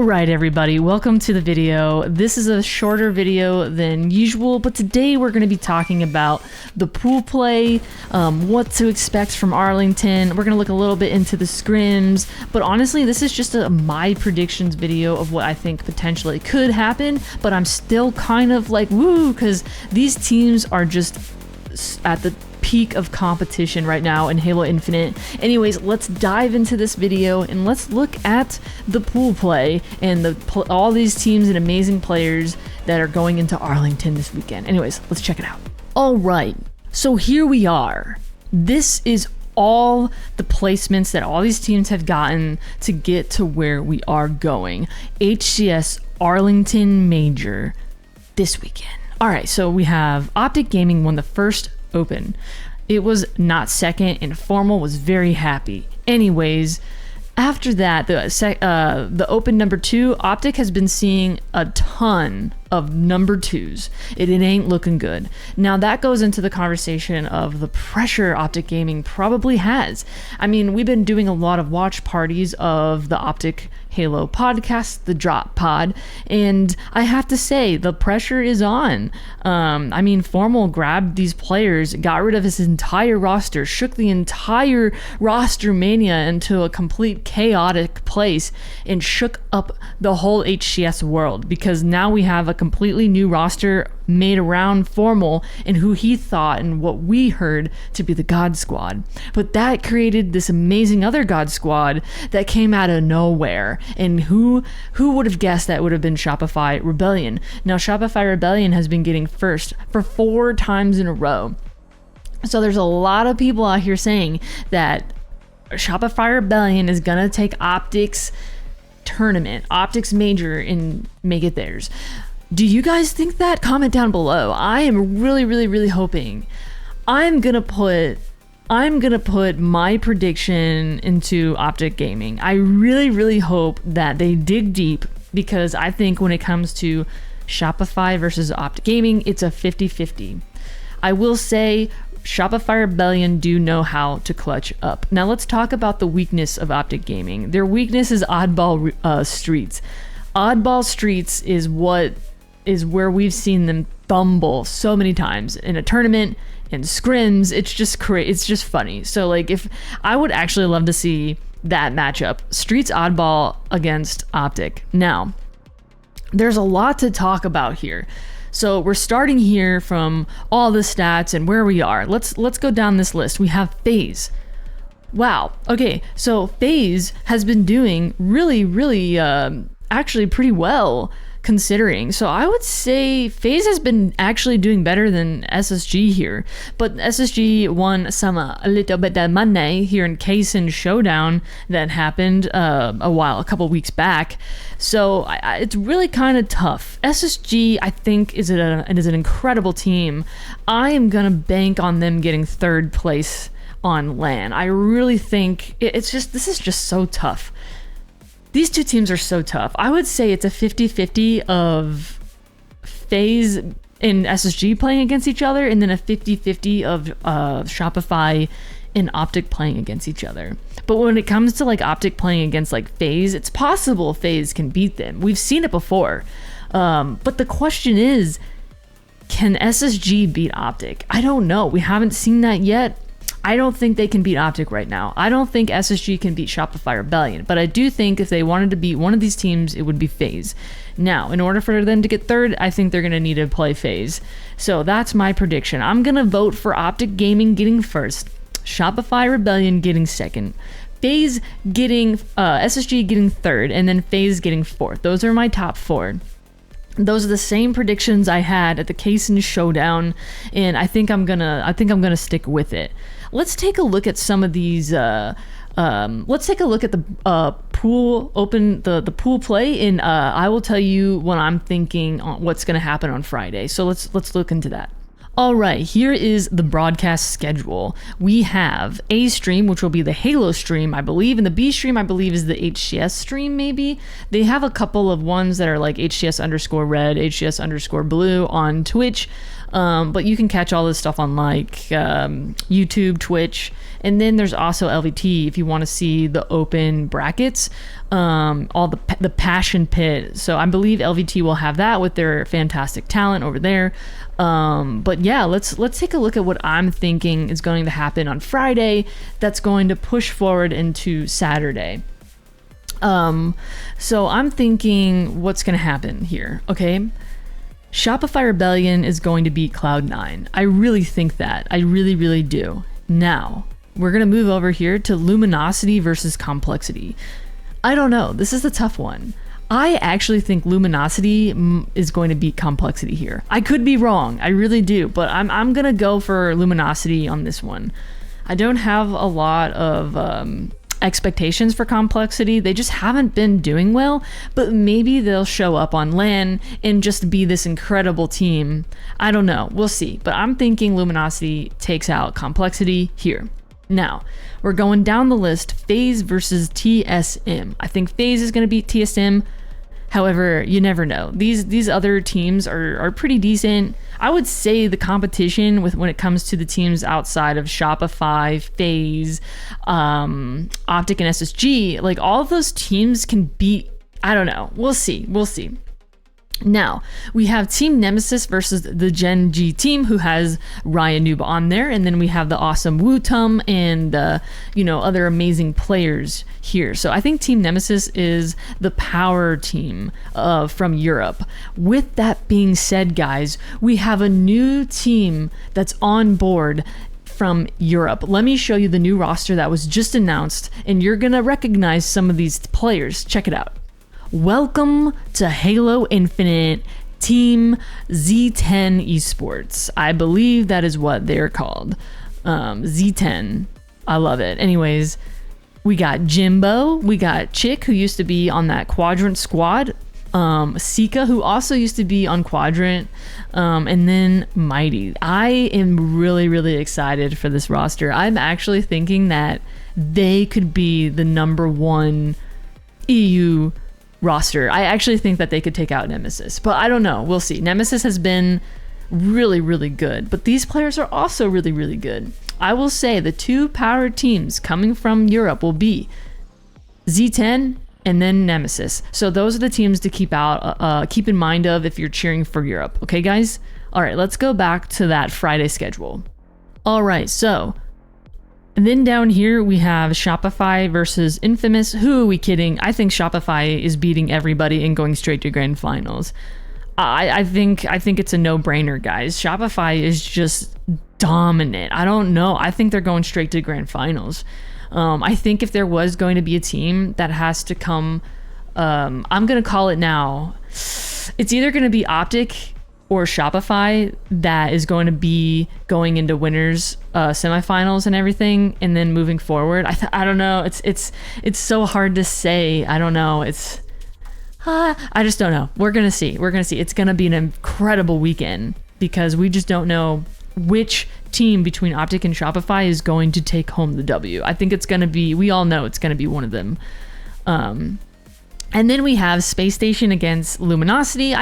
All right, everybody, welcome to the video. This is a shorter video than usual, but today we're going to be talking about the pool play, what to expect from Arlington. We're going to look a little bit into the scrims, but honestly, this is just my predictions video of what I think potentially could happen, but I'm still kind of like, woo, because these teams are just at the peak of competition right now in Halo Infinite. Anyways, let's dive into this video and let's look at the pool play and all these teams and amazing players that are going into Arlington this weekend. Anyways, let's check it out. All right, so here we are. This is all the placements that all these teams have gotten to get to where we are going. HCS Arlington Major this weekend. All right, so we have Optic Gaming won the first open. It was not second, and Formal was very happy. Anyways, after that, the open number 2, Optic has been seeing a ton of number 2s. It ain't looking good. Now that goes into the conversation of the pressure Optic Gaming probably has. I mean, we've been doing a lot of watch parties of the Optic Halo podcast, the Drop Pod, and I have to say the pressure is on. I mean, Formal grabbed these players, got rid of his entire roster, shook the entire roster mania into a complete chaotic place, and shook up the whole HCS world, because now we have a completely new roster made around Formal and who he thought and what we heard to be the God Squad. But that created this amazing other God Squad that came out of nowhere. And who would have guessed that would have been Shopify Rebellion? Now, Shopify Rebellion has been getting first for 4 times in a row. So there's a lot of people out here saying that Shopify Rebellion is gonna take Optic's tournament, Optic's major, and make it theirs. Do you guys think that? Comment down below. I am really hoping. I'm gonna put my prediction into Optic Gaming. I really hope that they dig deep, because I think when it comes to Shopify versus Optic Gaming, it's a 50-50. I will say Shopify Rebellion do know how to clutch up. Now let's talk about the weakness of Optic Gaming. Their weakness is oddball streets. Oddball streets is where we've seen them fumble so many times in a tournament, in scrims. It's just funny. So like, if I would actually love to see that matchup, Streets Oddball against Optic. Now, there's a lot to talk about here. So we're starting here from all the stats and where we are. Let's go down this list. We have FaZe. Wow. Okay, so FaZe has been doing really actually pretty well, considering. So I would say FaZe has been actually doing better than SSG here, but SSG won a little bit of money here in Kaysen Showdown that happened a couple weeks back. So it's really kind of tough. SSG, I think, is an incredible team. I am gonna bank on them getting 3rd place on LAN. I really think this is just so tough. These two teams are so tough. I would say it's a 50-50 of FaZe and SSG playing against each other, and then a 50-50 of Shopify and Optic playing against each other. But when it comes to like Optic playing against like FaZe, it's possible FaZe can beat them. We've seen it before. But the question is, can SSG beat Optic? I don't know. We haven't seen that yet. I don't think they can beat Optic right now. I don't think SSG can beat Shopify Rebellion, but I do think if they wanted to beat one of these teams, it would be FaZe. Now, in order for them to get 3rd, I think they're going to need to play FaZe. So that's my prediction. I'm going to vote for Optic Gaming getting 1st, Shopify Rebellion getting 2nd, FaZe getting, SSG getting 3rd, and then FaZe getting 4th. Those are my top 4. Those are the same predictions I had at the Kaysen Showdown, and I think I'm gonna stick with it. Let's take a look at some of these. Let's take a look at the the pool play, and I will tell you what I'm thinking on what's gonna happen on Friday. So let's look into that. All right, here is the broadcast schedule. We have A stream, which will be the Halo stream, I believe, and the B stream, I believe, is the HCS stream, maybe. They have a couple of ones that are like HCS_red, HCS_blue on Twitch. But you can catch all this stuff on like YouTube, Twitch, and then there's also LVT if you want to see the open brackets, all the passion pit. So I believe LVT will have that with their fantastic talent over there. But yeah, let's take a look at what I'm thinking is going to happen on Friday that's going to push forward into Saturday. So I'm thinking what's going to happen here. Okay. Shopify Rebellion is going to beat Cloud9. I really think that. I really, really do. Now, we're going to move over here to Luminosity versus Complexity. I don't know. This is a tough one. I actually think Luminosity is going to beat Complexity here. I could be wrong. I really do. But I'm going to go for Luminosity on this one. I don't have a lot of expectations for Complexity. They just haven't been doing well, but maybe they'll show up on LAN and just be this incredible team. I don't know. We'll see. But I'm thinking Luminosity takes out Complexity here. Now, we're going down the list. FaZe versus TSM. I think FaZe is going to beat TSM. However, you never know. These other teams are pretty decent. I would say the competition when it comes to the teams outside of Shopify, FaZe, Optic, and SSG, like all of those teams can beat. I don't know. We'll see. Now, we have Team Nemesis versus the Gen G team, who has Ryan Noob on there, and then we have the awesome Wootum and other amazing players here. So I think Team Nemesis is the power team from Europe. With that being said, guys, we have a new team that's on board from Europe. Let me show you the new roster that was just announced, and you're gonna recognize some of these players. Check it out. Welcome to Halo Infinite Team Z10 Esports. I believe that is what they're called. Z10. I love it. Anyways, we got Jimbo. We got Chick, who used to be on that Quadrant squad. Sika, who also used to be on Quadrant. And then Mighty. I am really, really excited for this roster. I'm actually thinking that they could be the #1 EU roster. I actually think that they could take out Nemesis, but I don't know. We'll see. Nemesis has been really, really good, but these players are also really, really good. I will say the two power teams coming from Europe will be Z10 and then Nemesis. So those are the teams to keep in mind of if you're cheering for Europe. Okay, guys? All right, let's go back to that Friday schedule. All right, so and then down here we have Shopify versus Infamous. Who are we kidding? I think Shopify is beating everybody and going straight to grand finals. I think it's a no-brainer, guys. Shopify is just dominant. I don't know. I think they're going straight to grand finals. I think if there was going to be a team that has to come, I'm going to call it now. It's either going to be Optic or Shopify that is going to be going into winners semifinals and everything, and then moving forward. I don't know. It's so hard to say. I don't know. I just don't know. We're gonna see. It's gonna be an incredible weekend because we just don't know which team between Optic and Shopify is going to take home the W. I think it's gonna be. We all know it's gonna be one of them. And then we have Space Station against Luminosity.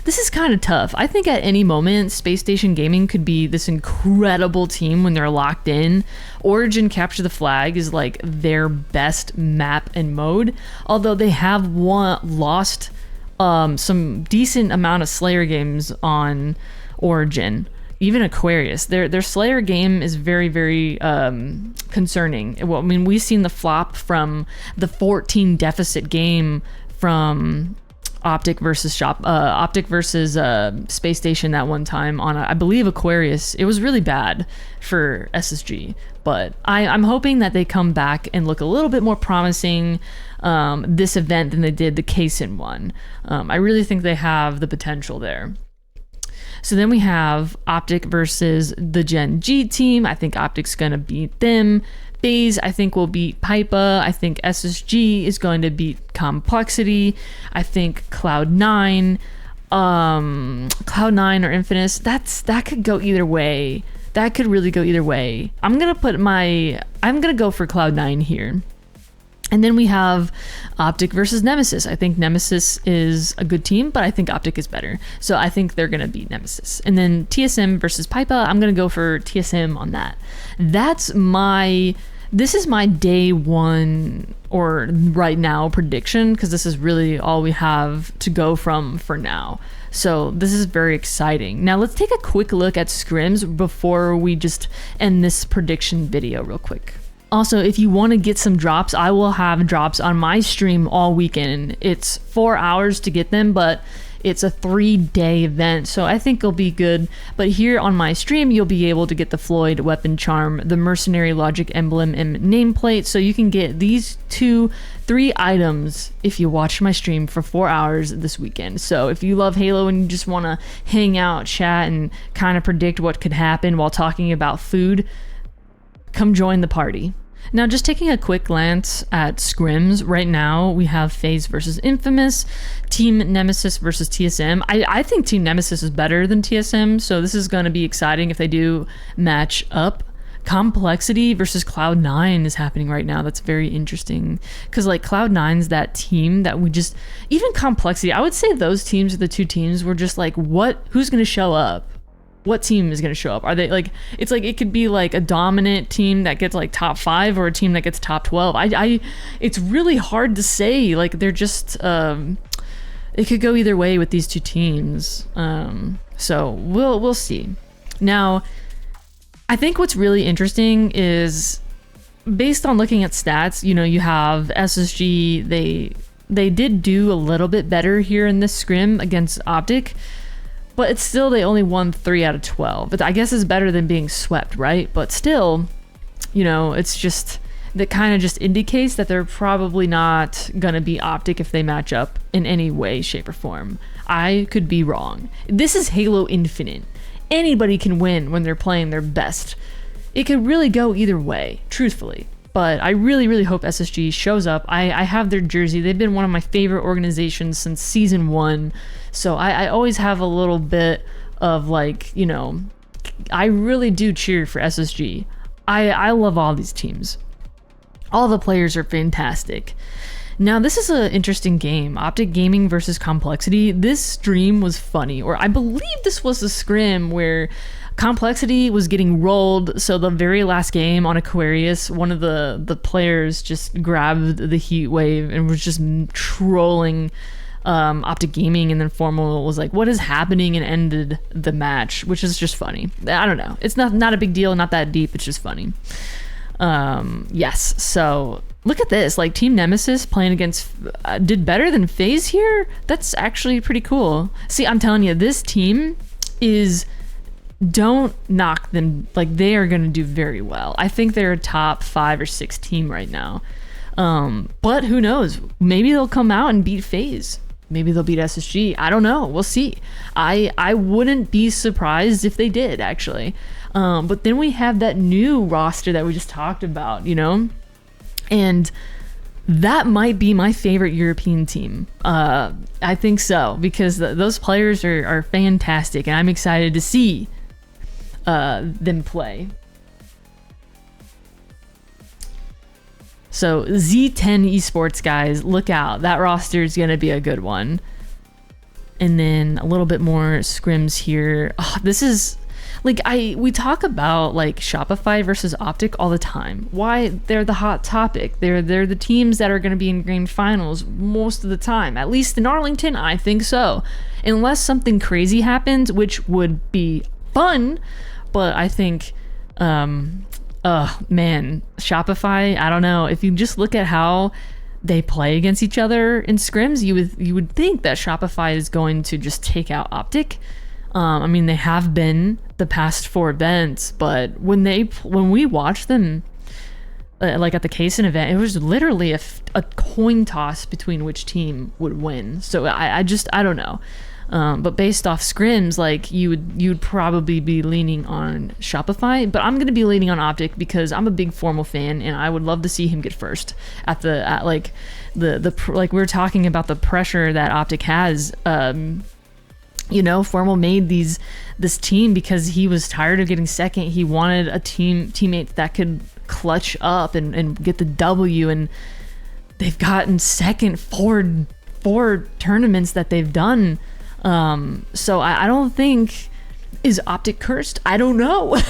This is kind of tough. I think at any moment, Space Station Gaming could be this incredible team when they're locked in. Origin Capture the Flag is like their best map and mode, although they have lost some decent amount of Slayer games on Origin. Even Aquarius, their Slayer game is very, very concerning. Well, I mean, we've seen the flop from the 14 deficit game from Optic versus Space Station that one time on, I believe, Aquarius. It was really bad for SSG, but I'm hoping that they come back and look a little bit more promising this event than they did the Kaysen one. I really think they have the potential there. So then we have Optic versus the Gen G team. I think Optic's going to beat them. FaZe, I think, will beat Pipa. I think SSG is going to beat Complexity. I think Cloud9 or Infamous, that could go either way. That could really go either way. I'm going to go for Cloud9 here. And then we have Optic versus Nemesis. I think Nemesis is a good team, but I think Optic is better. So I think they're going to beat Nemesis. And then TSM versus Pipa, I'm going to go for TSM on that. This is my day one or right now prediction, because this is really all we have to go from for now. So this is very exciting. Now let's take a quick look at Scrims before we just end this prediction video real quick. Also, if you want to get some drops, I will have drops on my stream all weekend. It's 4 hours to get them, but it's a 3-day event, so I think it'll be good. But here on my stream, you'll be able to get the Floyd Weapon Charm, the Mercenary Logic Emblem, and nameplate, so you can get these 3 items if you watch my stream for 4 hours this weekend. So if you love Halo and you just want to hang out, chat, and kind of predict what could happen while talking about food, come join the party. Now, just taking a quick glance at Scrims, right now we have FaZe versus Infamous, Team Nemesis versus TSM. I think Team Nemesis is better than TSM, so this is going to be exciting if they do match up. Complexity versus Cloud9 is happening right now. That's very interesting, because like Cloud9's that team that we just, even Complexity, I would say those teams are the 2 teams we're just like, who's going to show up? What team is going to show up? Are they like, it's like it could be like a dominant team that gets like top 5 or a team that gets top 12. It's really hard to say. Like they're just it could go either way with these 2 teams. So we'll see. Now, I think what's really interesting is, based on looking at stats, you know, you have SSG, they did do a little bit better here in this scrim against Optic. But it's still, they only won 3 out of 12. But I guess it's better than being swept, right? But still, you know, it's just, that kind of just indicates that they're probably not going to be Optic if they match up in any way, shape, or form. I could be wrong. This is Halo Infinite. Anybody can win when they're playing their best. It could really go either way, truthfully. But I really, really hope SSG shows up. I have their jersey. They've been one of my favorite organizations since season 1. So I always have a little bit of like, you know, I really do cheer for SSG. I love all these teams. All the players are fantastic. Now, this is an interesting game. Optic Gaming versus Complexity. This stream was funny, or I believe this was the scrim where Complexity was getting rolled. So the very last game on Aquarius, one of the players just grabbed the heat wave and was just trolling Optic Gaming, and then Formal was like, what is happening, and ended the match, which is just funny. I don't know. It's not a big deal, not that deep. It's just funny. Yes. So look at this, like Team Nemesis playing against did better than FaZe here. That's actually pretty cool. See, I'm telling you, this team is, don't knock them. Like, they are going to do very well. I think they're a top 5 or 6 team right now. But who knows? Maybe they'll come out and beat FaZe. Maybe they'll beat SSG. I don't know. We'll see. I wouldn't be surprised if they did, actually. But then we have that new roster that we just talked about, you know? And that might be my favorite European team. I think so, because those players are fantastic, and I'm excited to see them play. So Z10 esports, guys, look out. That roster is going to be a good one. And then a little bit more scrims here. Oh, this is like, we talk about like Shopify versus Optic all the time. Why? They're the hot topic. They're the teams that are going to be in grand finals most of the time. At least in Arlington, I think so. Unless something crazy happens, which would be fun. But I think, man, Shopify, I don't know. If you just look at how they play against each other in scrims, you would think that Shopify is going to just take out Optic. I mean, they have been the past 4 events, but when we watched them, like at the Kaysen event, it was literally a coin toss between which team would win. So I don't know. But based off scrims, like you'd probably be leaning on Shopify, but I'm gonna be leaning on Optic because I'm a big Formal fan, and I would love to see him get first at like we were talking about the pressure that Optic has. You know, Formal made this team because he was tired of getting second. He wanted a teammate that could clutch up and get the W, and they've gotten second four tournaments that they've done. So I don't think, is Optic cursed? I don't know.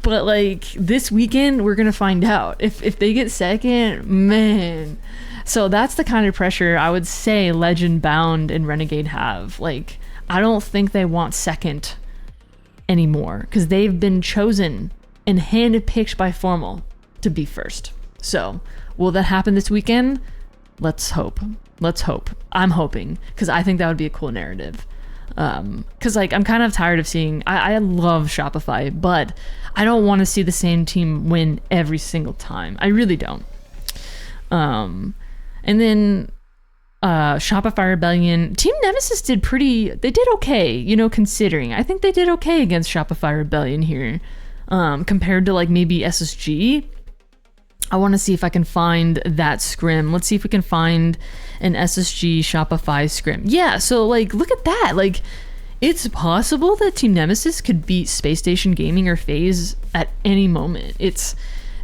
But like this weekend, we're going to find out if they get second, man. So that's the kind of pressure I would say Legend Bound and Renegade have. Like, I don't think they want second anymore because they've been chosen and handpicked by Formal to be first. So will that happen this weekend? Let's hope. I'm hoping, because I think that would be a cool narrative. Because like I'm kind of tired of seeing, I love Shopify, but I don't want to see the same team win every single time. I really don't. And then Shopify Rebellion, Team Nemesis they did okay, you know, considering. I think they did okay against Shopify Rebellion here, compared to like maybe SSG. I want to see if I can find that scrim. Let's see if we can find an SSG Shopify scrim. Yeah, so like look at that. Like it's possible that Team Nemesis could beat Space Station Gaming or FaZe at any moment. It's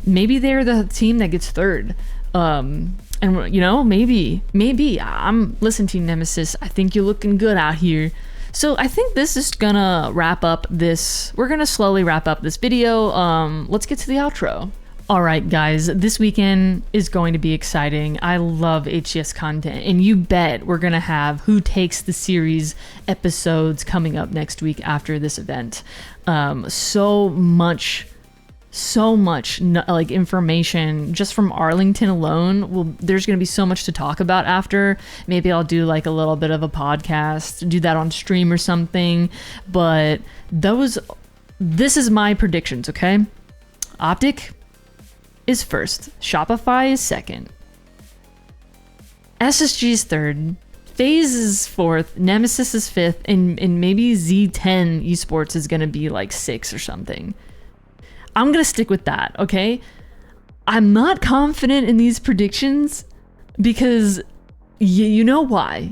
maybe they're the team that gets third. And you know, maybe listen, Team Nemesis, I think you're looking good out here. So I think this is gonna wrap up this. We're gonna slowly wrap up this video. Let's get to the outro. All right, guys, this weekend is going to be exciting. I love HCS content, and you bet we're going to have Who Takes the Series episodes coming up next week after this event. So much like information just from Arlington alone. Well, there's going to be so much to talk about after. Maybe I'll do like a little bit of a podcast, do that on stream or something. But this is my predictions, okay? Optic is first, Shopify is second, SSG is third, FaZe is fourth, Nemesis is fifth, and maybe Z10 esports is gonna be like sixth or something. I'm gonna stick with that, okay? I'm not confident in these predictions because you know why,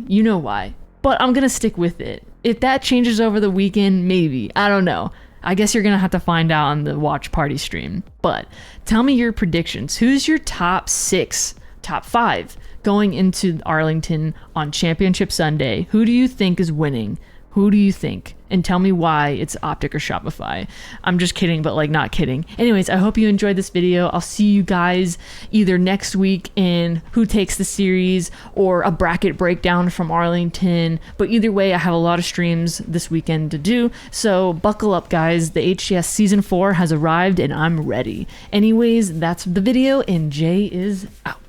but I'm gonna stick with it. If that changes over the weekend, maybe, I don't know. I guess you're going to have to find out on the watch party stream. But tell me your predictions. Who's your top 5 going into Arlington on Championship Sunday? Who do you think is winning? Who do you think? And tell me why it's Optic or Shopify. I'm just kidding, but like not kidding. Anyways, I hope you enjoyed this video. I'll see you guys either next week in Who Takes the Series or a bracket breakdown from Arlington. But either way, I have a lot of streams this weekend to do. So buckle up, guys. The HCS Season 4 has arrived and I'm ready. Anyways, that's the video and Jay is out.